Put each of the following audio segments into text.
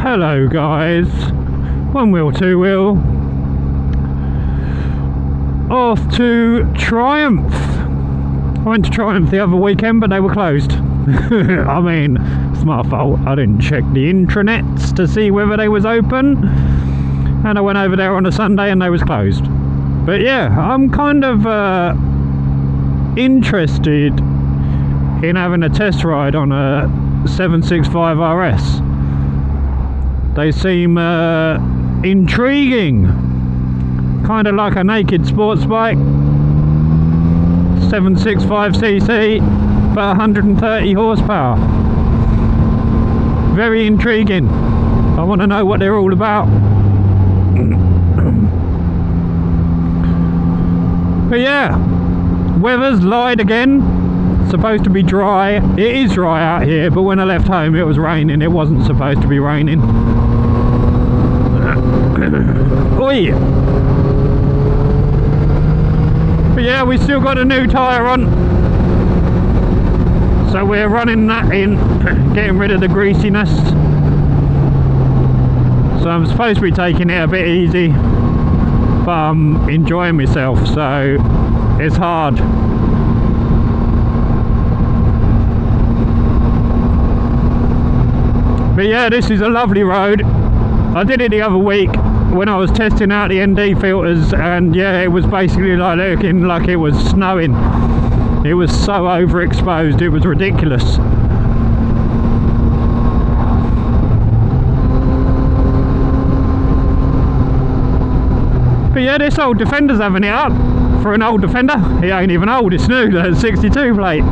Hello guys, one wheel, two wheel, off to Triumph. I went to Triumph the other weekend but they were closed. I mean, it's my fault, I didn't check the intranets to see whether they was open, and I went over there on a Sunday and they was closed. But yeah, I'm kind of interested in having a test ride on a 765 RS. They seem intriguing, kind of like a naked sports bike, 765cc, but 130 horsepower. Very intriguing. I want to know what they're all about. But yeah, weather's lied again. It's supposed to be dry. It is dry out here, but when I left home it was raining. It wasn't supposed to be raining. Oi! But yeah, we still got a new tyre on, so we're running that in, getting rid of the greasiness. So I'm supposed to be taking it a bit easy, but I'm enjoying myself, so it's hard. But yeah, this is a lovely road. I did it the other week when I was testing out the ND filters, and yeah, it was basically like looking like it was snowing. It was so overexposed, it was ridiculous. But yeah, this old Defender's having it up. For an old Defender, it ain't even old, it's new, the 62 plate.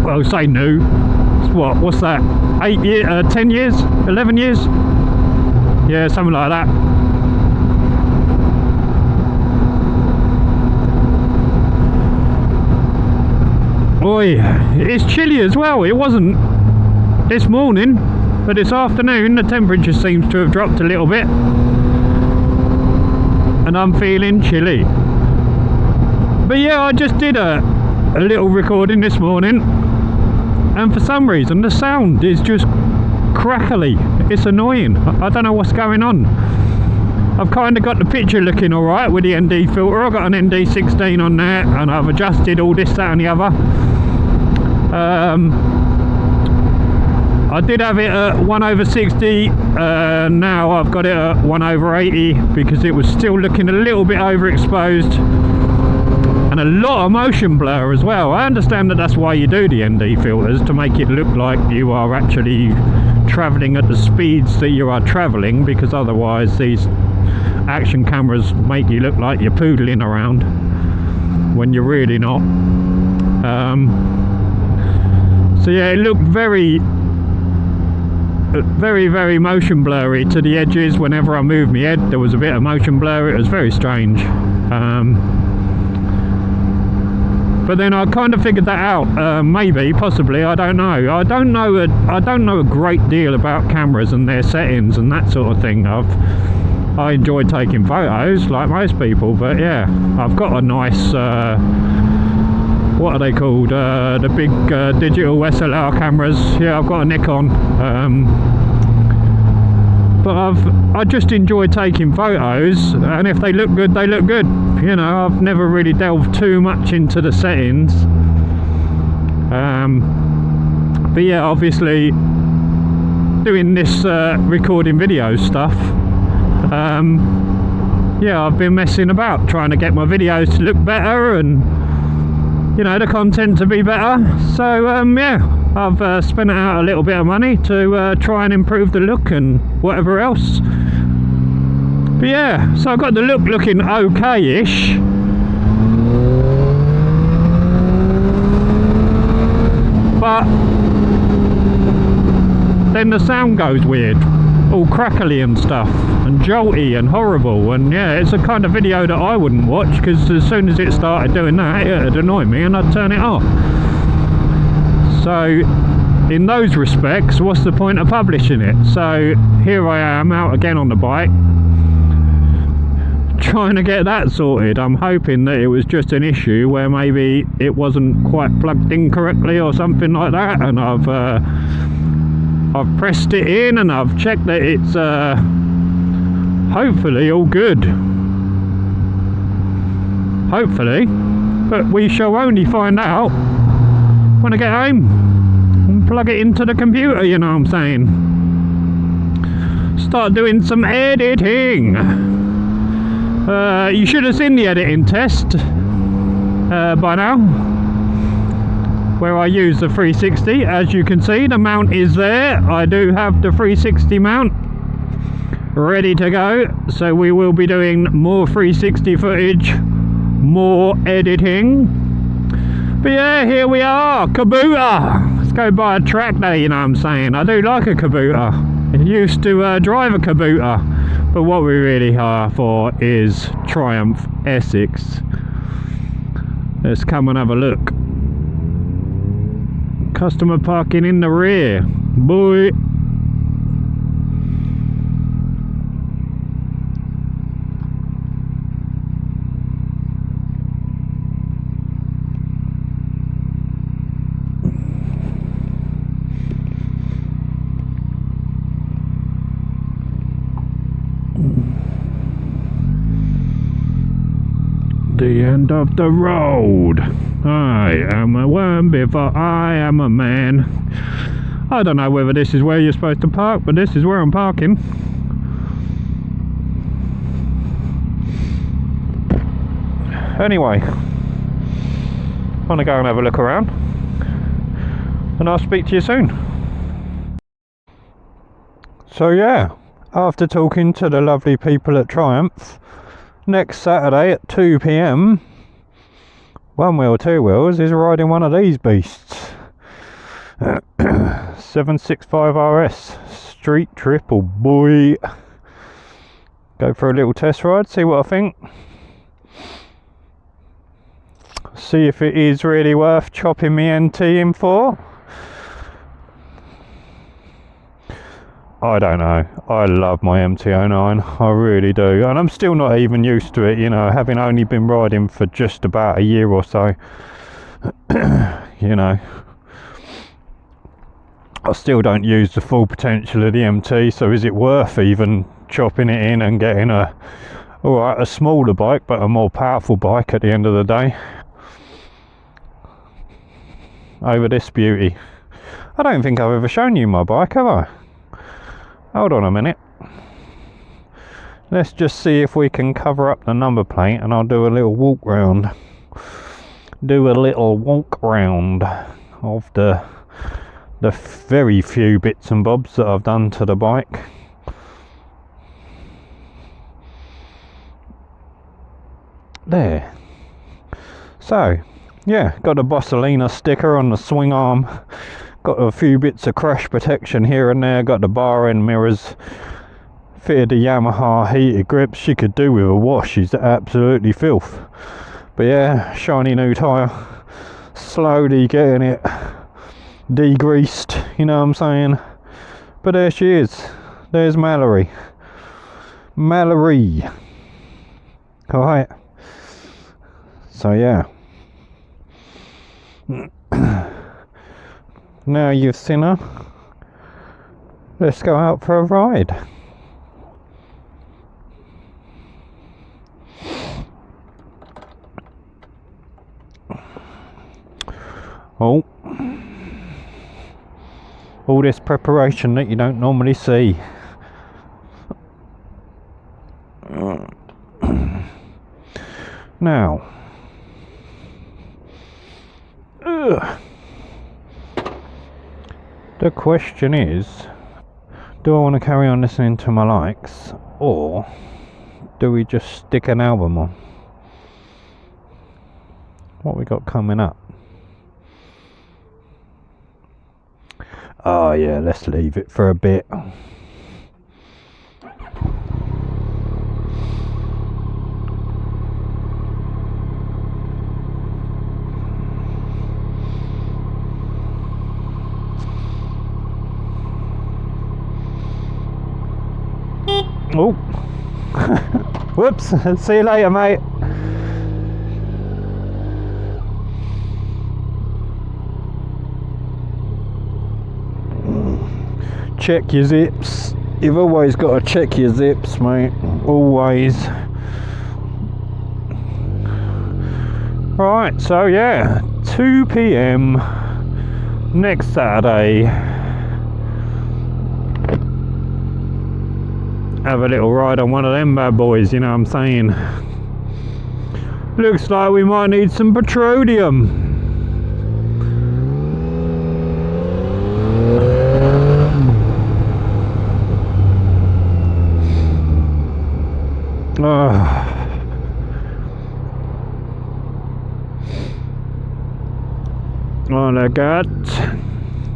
Well, say new. What's that? 8 years, 10 years, 11 years? Yeah, something like that. Boy, it's chilly as well. It wasn't this morning, but this afternoon the temperature seems to have dropped a little bit, and I'm feeling chilly. But yeah, I just did a little recording this morning, and for some reason the sound is just crackly. It's annoying. I don't know what's going on. I've kind of got the picture looking alright with the ND filter. I've got an ND16 on there, and I've adjusted all this, that and the other. I did have it at 1/60, now I've got it at 1/80 because it was still looking a little bit overexposed. And a lot of motion blur as well. I understand that that's why you do the ND filters, to make it look like you are actually travelling at the speeds that you are travelling, because otherwise these action cameras make you look like you're poodling around when you're really not. So yeah, it looked very motion blurry to the edges. Whenever I moved my head there was a bit of motion blur. It was very strange. But then I kind of figured that out. Maybe, possibly, I don't know. I don't know a great deal about cameras and their settings and that sort of thing. I enjoy taking photos like most people, but yeah, I've got a nice what are they called? The big digital SLR cameras. Yeah, I've got a Nikon. But I just enjoy taking photos, and if they look good, they look good. You know, I've never really delved too much into the settings. But yeah, obviously doing this recording video stuff, yeah, I've been messing about trying to get my videos to look better, and you know, the content to be better. So yeah, I've spent out a little bit of money to try and improve the look and whatever else. But yeah, so I've got the look looking okay-ish. But then the sound goes weird, all crackly and stuff, and jolty and horrible, and yeah, it's a kind of video that I wouldn't watch, because as soon as it started doing that, it'd annoy me and I'd turn it off. So in those respects, what's the point of publishing it? So here I am out again on the bike, trying to get that sorted. I'm hoping that it was just an issue where maybe it wasn't quite plugged in correctly or something like that, and I've pressed it in and I've checked that it's hopefully all good. Hopefully, but we shall only find out when I get home and plug it into the computer, you know what I'm saying. Start doing some editing. You should have seen the editing test by now, where I use the 360. As you can see, the mount is there. I do have the 360 mount ready to go, so we will be doing more 360 footage, more editing. But yeah, here we are, Kubota. Let's go buy a track day, you know what I'm saying. I do like a Kubota. I used to drive a Kubota, but what we really are for is Triumph Essex. Let's come and have a look. Customer parking in the rear, boy. The end of the road. I am a worm before I am a man. I don't know whether this is where you're supposed to park, but this is where I'm parking. Anyway, I'm gonna go and have a look around, and I'll speak to you soon. So yeah, after talking to the lovely people at Triumph, next Saturday at 2 PM, One Wheel, Two Wheels is riding one of these beasts. 765 RS Street Triple, boy. Go for a little test ride, see what I think. See if it is really worth chopping me NT in for. I don't know. I love my MT-09, I really do, and I'm still not even used to it, you know, having only been riding for just about a year or so. You know, I still don't use the full potential of the MT, so is it worth even chopping it in and getting a smaller bike but a more powerful bike at the end of the day over this beauty? I don't think I've ever shown you my bike, have I? Hold on a minute. Let's just see if we can cover up the number plate, and I'll do a little walk round. Do a little walk round of the very few bits and bobs that I've done to the bike. There. So, yeah, got a Bossolina sticker on the swing arm. Got a few bits of crash protection here and there. Got the bar end mirrors. Fitted the Yamaha heated grips. She could do with a wash. She's absolutely filth. But yeah, shiny new tyre. Slowly getting it degreased, you know what I'm saying. But there she is. There's Mallory. Mallory. Alright. So yeah. Now you've seen her, let's go out for a ride. Oh, all this preparation that you don't normally see. Now, the question is, do I want to carry on listening to my likes, or do we just stick an album on? What we got coming up? Oh yeah, let's leave it for a bit. Oh, whoops, see you later, mate. check your zips. You've always got to check your zips, mate. Always. Right, so yeah, 2 PM next Saturday. Have a little ride on one of them bad boys, you know what I'm saying? Looks like we might need some petroleum.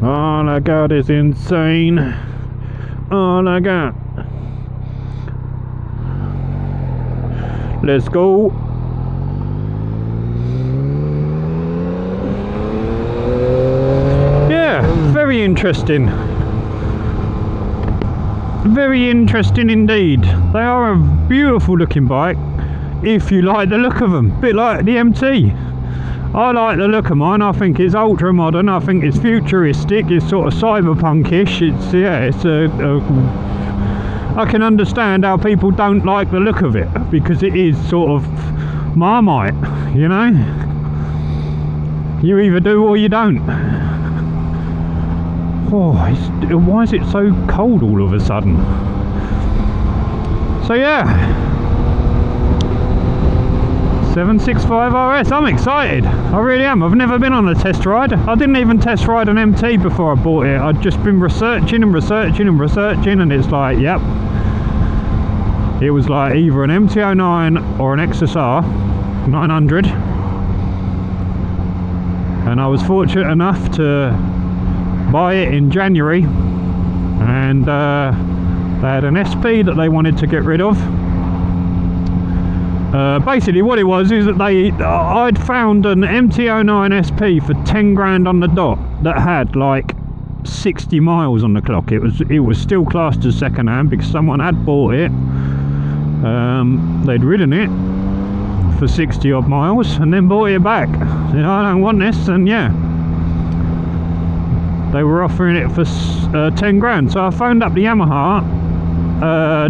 All I got is insane. All I got. Let's go. Yeah, very interesting. Very interesting indeed. They are a beautiful looking bike if you like the look of them. Bit like the MT. I like the look of mine. I think it's ultra modern. I think it's futuristic. It's sort of cyberpunkish. It's, yeah, it's I can understand how people don't like the look of it, because it is sort of Marmite, you know? You either do or you don't. Oh, why is it so cold all of a sudden? So yeah, 765 RS, I'm excited. I really am. I've never been on a test ride. I didn't even test ride an MT before I bought it. I'd just been researching and researching and researching, and it's like, yep. It was like either an MT-09 or an XSR 900. And I was fortunate enough to buy it in January, and they had an SP that they wanted to get rid of. Basically what it was is that I'd found an MT-09 SP for 10 grand on the dot that had like 60 miles on the clock. It was still classed as second hand because someone had bought it. They'd ridden it for 60 odd miles and then bought it back. You know, I don't want this, and yeah, they were offering it for 10 grand. So I phoned up the Yamaha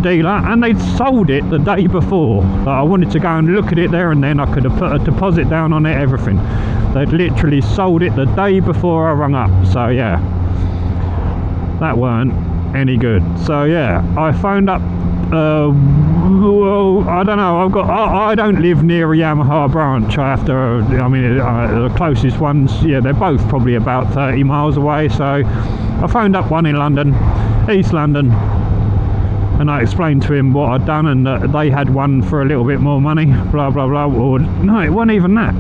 dealer, and they'd sold it the day before. I wanted to go and look at it there and then. I could have put a deposit down on it, everything. They'd literally sold it the day before I rung up. So yeah, that weren't any good. So yeah, I phoned up, well, I don't know, I don't live near a Yamaha branch. I have to, I mean, the closest ones, yeah, they're both probably about 30 miles away. So I phoned up one in London, East London, and I explained to him what I'd done, and that they had one for a little bit more money, blah blah blah. Or no, it wasn't even that.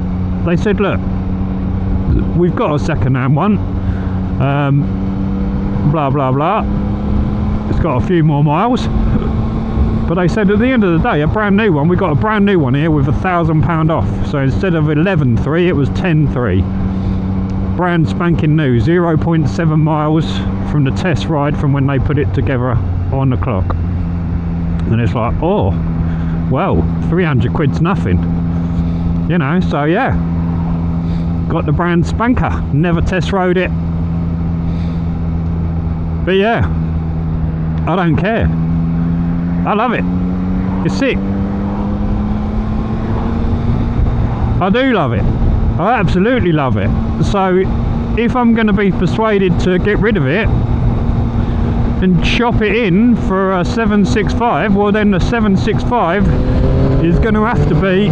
They said, look, we've got a second hand one, blah blah blah, it's got a few more miles, but they said at the end of the day, a brand new one, we got a brand new one here with £1,000 off. So instead of 11.3, it was 10.3, brand spanking new, 0.7 miles from the test ride from when they put it together on the clock. And it's like, oh well, 300 quid's nothing, you know. So yeah, got the brand spanker, never test rode it, but yeah, I don't care, I love it, it's sick. I do love it, I absolutely love it. So if I'm going to be persuaded to get rid of it and shop it in for a 765, well then the 765 is going to have to be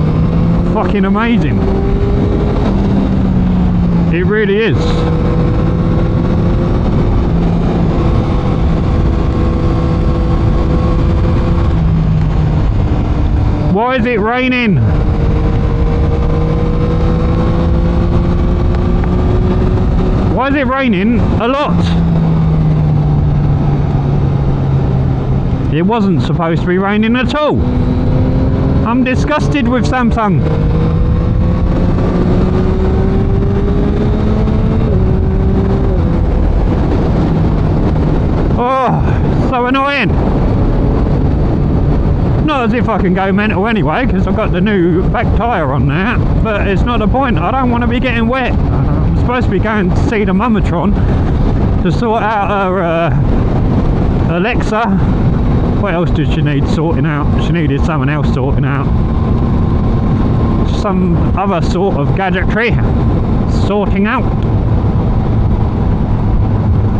fucking amazing. It really is. Why is it raining? Why is it raining a lot? It wasn't supposed to be raining at all. I'm disgusted with Samsung. Oh, so annoying. Not as if I can go mental anyway, because I've got the new back tyre on there, but it's not the point. I don't want to be getting wet. I'm supposed to be going to see the Mummatron to sort out her Alexa. What else did she need sorting out? She needed something else sorting out. Some other sort of gadgetry sorting out.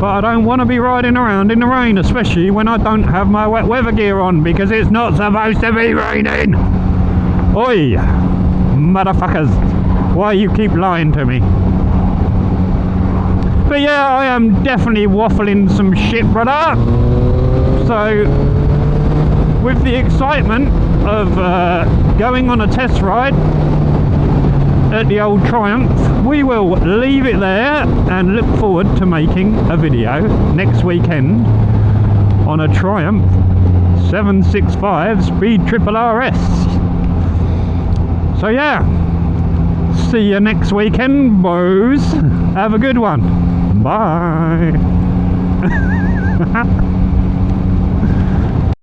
But I don't want to be riding around in the rain, especially when I don't have my wet weather gear on, because it's not supposed to be raining. Oi, motherfuckers, why you keep lying to me? But yeah, I am definitely waffling some shit, brother. So, with the excitement of going on a test ride at the old Triumph, we will leave it there and look forward to making a video next weekend on a Triumph 765 Speed Triple RS. So yeah, see you next weekend, boys. Have a good one. Bye.